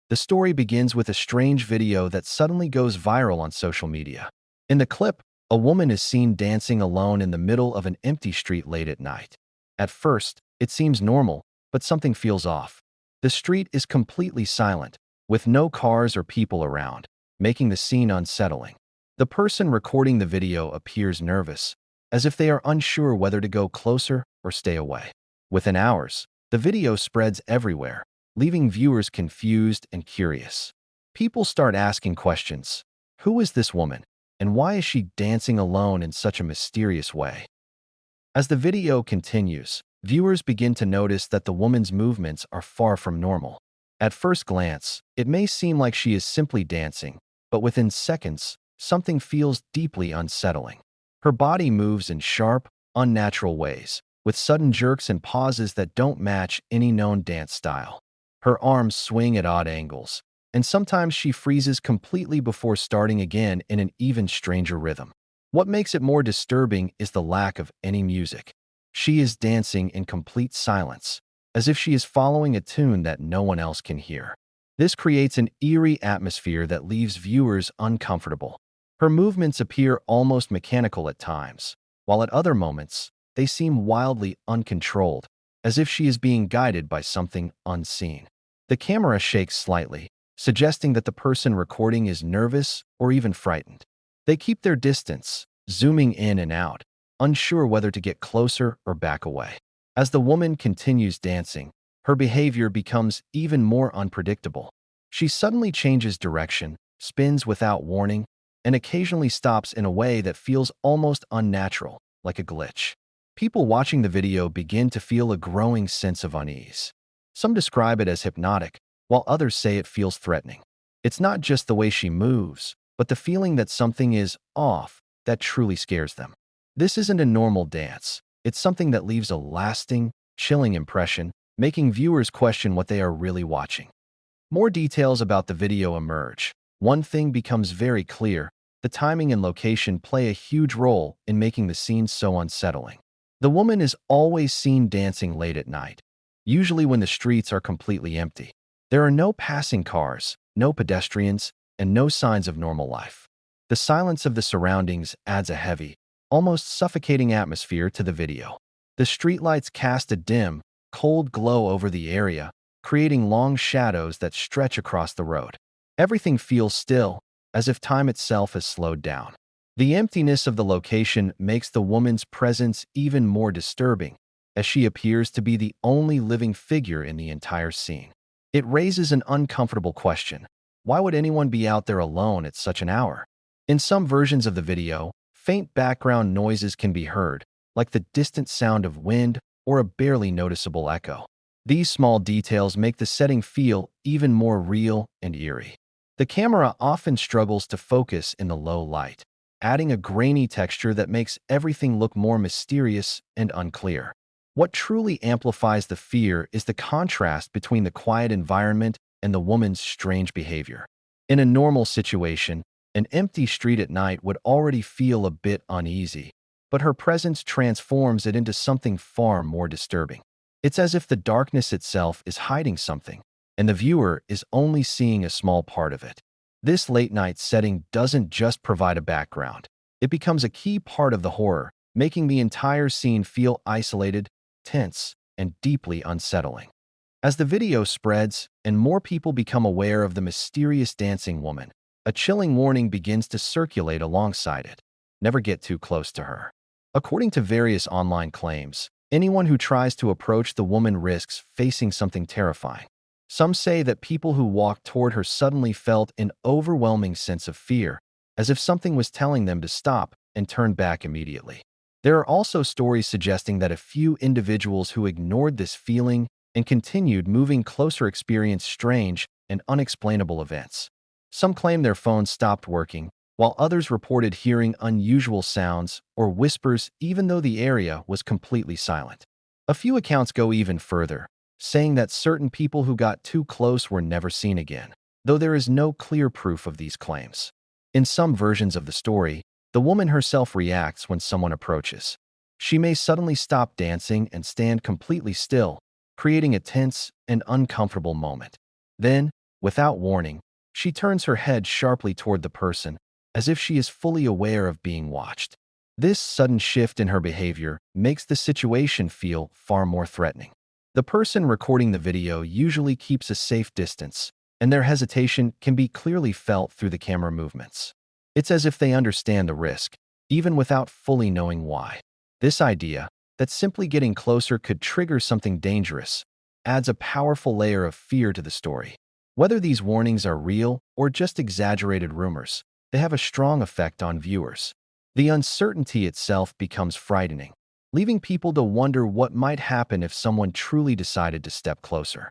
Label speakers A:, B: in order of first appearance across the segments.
A: The story begins with a strange video that suddenly goes viral on social media. In the clip, a woman is seen dancing alone in the middle of an empty street late at night. At first, it seems normal, but something feels off. The street is completely silent, with no cars or people around, making the scene unsettling. The person recording the video appears nervous, as if they are unsure whether to go closer or stay away. Within hours, the video spreads everywhere, leaving viewers confused and curious. People start asking questions. Who is this woman, and why is she dancing alone in such a mysterious way? As the video continues, viewers begin to notice that the woman's movements are far from normal. At first glance, it may seem like she is simply dancing, but within seconds, something feels deeply unsettling. Her body moves in sharp, unnatural ways, with sudden jerks and pauses that don't match any known dance style. Her arms swing at odd angles, and sometimes she freezes completely before starting again in an even stranger rhythm. What makes it more disturbing is the lack of any music. She is dancing in complete silence, as if she is following a tune that no one else can hear. This creates an eerie atmosphere that leaves viewers uncomfortable. Her movements appear almost mechanical at times, while at other moments, they seem wildly uncontrolled, as if she is being guided by something unseen. The camera shakes slightly, suggesting that the person recording is nervous or even frightened. They keep their distance, zooming in and out, unsure whether to get closer or back away. As the woman continues dancing, her behavior becomes even more unpredictable. She suddenly changes direction, spins without warning, and occasionally stops in a way that feels almost unnatural, like a glitch. People watching the video begin to feel a growing sense of unease. Some describe it as hypnotic, while others say it feels threatening. It's not just the way she moves, but the feeling that something is off that truly scares them. This isn't a normal dance. It's something that leaves a lasting, chilling impression, making viewers question what they are really watching. More details about the video emerge. One thing becomes very clear: the timing and location play a huge role in making the scene so unsettling. The woman is always seen dancing late at night, usually when the streets are completely empty. There are no passing cars, no pedestrians, and no signs of normal life. The silence of the surroundings adds a heavy, almost suffocating atmosphere to the video. The streetlights cast a dim, cold glow over the area, creating long shadows that stretch across the road. Everything feels still, as if time itself has slowed down. The emptiness of the location makes the woman's presence even more disturbing, as she appears to be the only living figure in the entire scene. It raises an uncomfortable question: why would anyone be out there alone at such an hour? In some versions of the video, faint background noises can be heard, like the distant sound of wind or a barely noticeable echo. These small details make the setting feel even more real and eerie. The camera often struggles to focus in the low light, adding a grainy texture that makes everything look more mysterious and unclear. What truly amplifies the fear is the contrast between the quiet environment and the woman's strange behavior. In a normal situation, an empty street at night would already feel a bit uneasy, but her presence transforms it into something far more disturbing. It's as if the darkness itself is hiding something, and the viewer is only seeing a small part of it. This late-night setting doesn't just provide a background. It becomes a key part of the horror, making the entire scene feel isolated, tense, and deeply unsettling. As the video spreads and more people become aware of the mysterious dancing woman, a chilling warning begins to circulate alongside it: never get too close to her. According to various online claims, anyone who tries to approach the woman risks facing something terrifying. Some say that people who walked toward her suddenly felt an overwhelming sense of fear, as if something was telling them to stop and turn back immediately. There are also stories suggesting that a few individuals who ignored this feeling and continued moving closer experienced strange and unexplainable events. Some claim their phones stopped working, while others reported hearing unusual sounds or whispers even though the area was completely silent. A few accounts go even further, saying that certain people who got too close were never seen again, though there is no clear proof of these claims. In some versions of the story, the woman herself reacts when someone approaches. She may suddenly stop dancing and stand completely still, creating a tense and uncomfortable moment. Then, Without warning, she turns her head sharply toward the person, as if she is fully aware of being watched. This sudden shift in her behavior makes the situation feel far more threatening. The person recording the video usually keeps a safe distance, and their hesitation can be clearly felt through the camera movements. It's as if they understand the risk, even without fully knowing why. This idea, that simply getting closer could trigger something dangerous, adds a powerful layer of fear to the story. Whether these warnings are real or just exaggerated rumors, they have a strong effect on viewers. The uncertainty itself becomes frightening, leaving people to wonder what might happen if someone truly decided to step closer.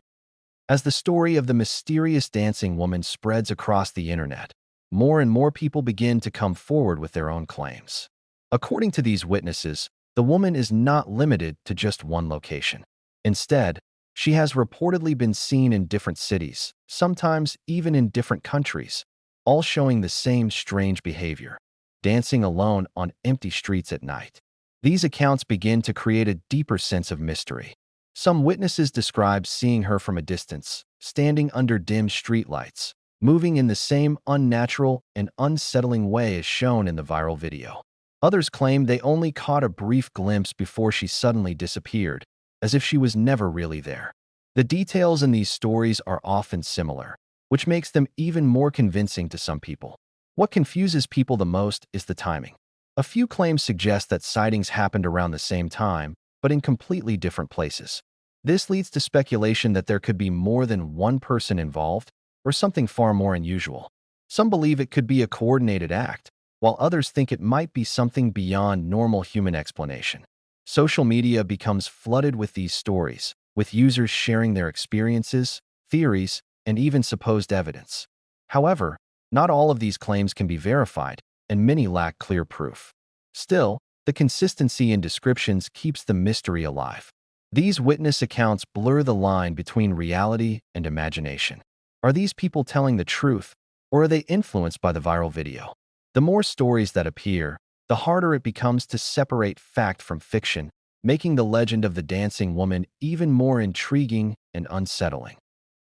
A: As the story of the mysterious dancing woman spreads across the internet, more and more people begin to come forward with their own claims. According to these witnesses, the woman is not limited to just one location. Instead, she has reportedly been seen in different cities, sometimes even in different countries, all showing the same strange behavior, dancing alone on empty streets at night. These accounts begin to create a deeper sense of mystery. Some witnesses describe seeing her from a distance, standing under dim streetlights, moving in the same unnatural and unsettling way as shown in the viral video. Others claim they only caught a brief glimpse before she suddenly disappeared, as if she was never really there. The details in these stories are often similar, which makes them even more convincing to some people. What confuses people the most is the timing. A few claims suggest that sightings happened around the same time, but in completely different places. This leads to speculation that there could be more than one person involved, or something far more unusual. Some believe it could be a coordinated act, while others think it might be something beyond normal human explanation. Social media becomes flooded with these stories, with users sharing their experiences, theories, and even supposed evidence. However, not all of these claims can be verified, and many lack clear proof. Still, the consistency in descriptions keeps the mystery alive. These witness accounts blur the line between reality and imagination. Are these people telling the truth, or are they influenced by the viral video? The more stories that appear, the harder it becomes to separate fact from fiction, making the legend of the dancing woman even more intriguing and unsettling.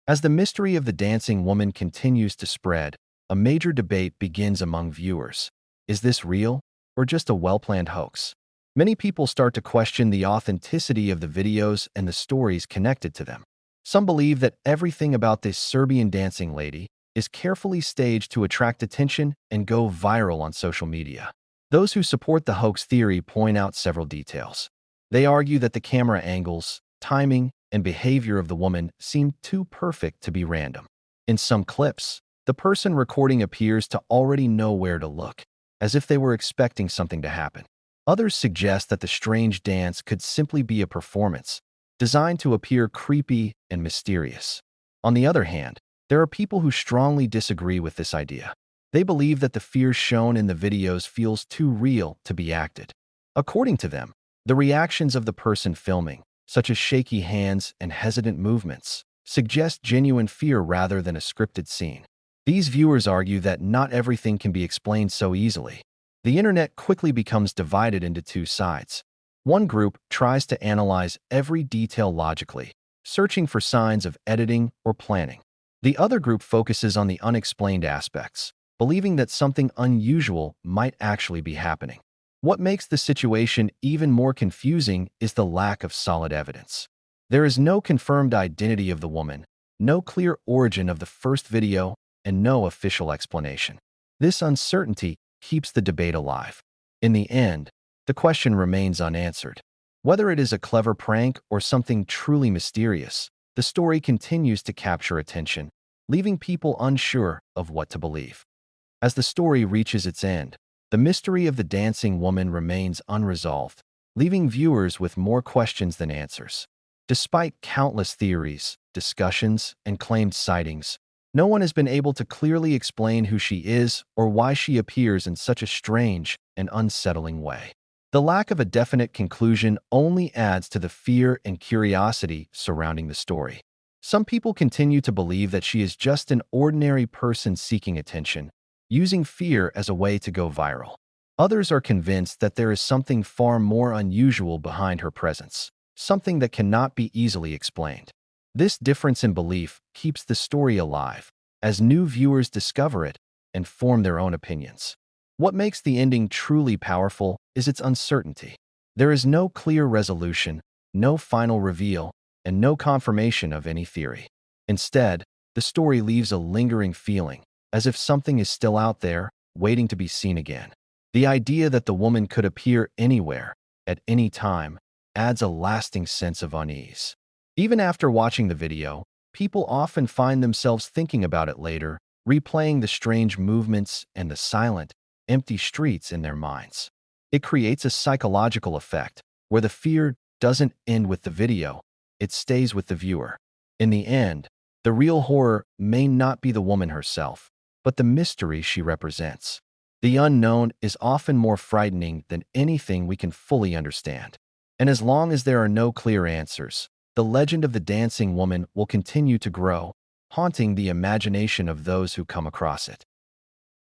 A: As the mystery of the dancing woman continues to spread, a major debate begins among viewers. Is this real, or just a well-planned hoax? Many people start to question the authenticity of the videos and the stories connected to them. Some believe that everything about this Serbian dancing lady is carefully staged to attract attention and go viral on social media. Those who support the hoax theory point out several details. They argue that the camera angles, timing, and behavior of the woman seem too perfect to be random. In some clips, the person recording appears to already know where to look, as if they were expecting something to happen. Others suggest that the strange dance could simply be a performance, designed to appear creepy and mysterious. On the other hand, there are people who strongly disagree with this idea. They believe that the fear shown in the videos feels too real to be acted. According to them, the reactions of the person filming, such as shaky hands and hesitant movements, suggest genuine fear rather than a scripted scene. These viewers argue that not everything can be explained so easily. The internet quickly becomes divided into two sides. One group tries to analyze every detail logically, searching for signs of editing or planning. The other group focuses on the unexplained aspects, believing that something unusual might actually be happening. What makes the situation even more confusing is the lack of solid evidence. There is no confirmed identity of the woman, no clear origin of the first video, and no official explanation. This uncertainty keeps the debate alive. In the end, the question remains unanswered. Whether it is a clever prank or something truly mysterious, the story continues to capture attention, leaving people unsure of what to believe. As the story reaches its end, the mystery of the dancing woman remains unresolved, leaving viewers with more questions than answers. Despite countless theories, discussions, and claimed sightings, no one has been able to clearly explain who she is or why she appears in such a strange and unsettling way. The lack of a definite conclusion only adds to the fear and curiosity surrounding the story. Some people continue to believe that she is just an ordinary person seeking attention, using fear as a way to go viral. Others are convinced that there is something far more unusual behind her presence, something that cannot be easily explained. This difference in belief keeps the story alive, as new viewers discover it and form their own opinions. What makes the ending truly powerful is its uncertainty. There is no clear resolution, no final reveal, and no confirmation of any theory. Instead, the story leaves a lingering feeling, as if something is still out there, waiting to be seen again. The idea that the woman could appear anywhere, at any time, adds a lasting sense of unease. Even after watching the video, people often find themselves thinking about it later, replaying the strange movements and the silent, empty streets in their minds. It creates a psychological effect, where the fear doesn't end with the video, it stays with the viewer. In the end, the real horror may not be the woman herself, but the mystery she represents. The unknown is often more frightening than anything we can fully understand. And as long as there are no clear answers, the legend of the dancing woman will continue to grow, haunting the imagination of those who come across it.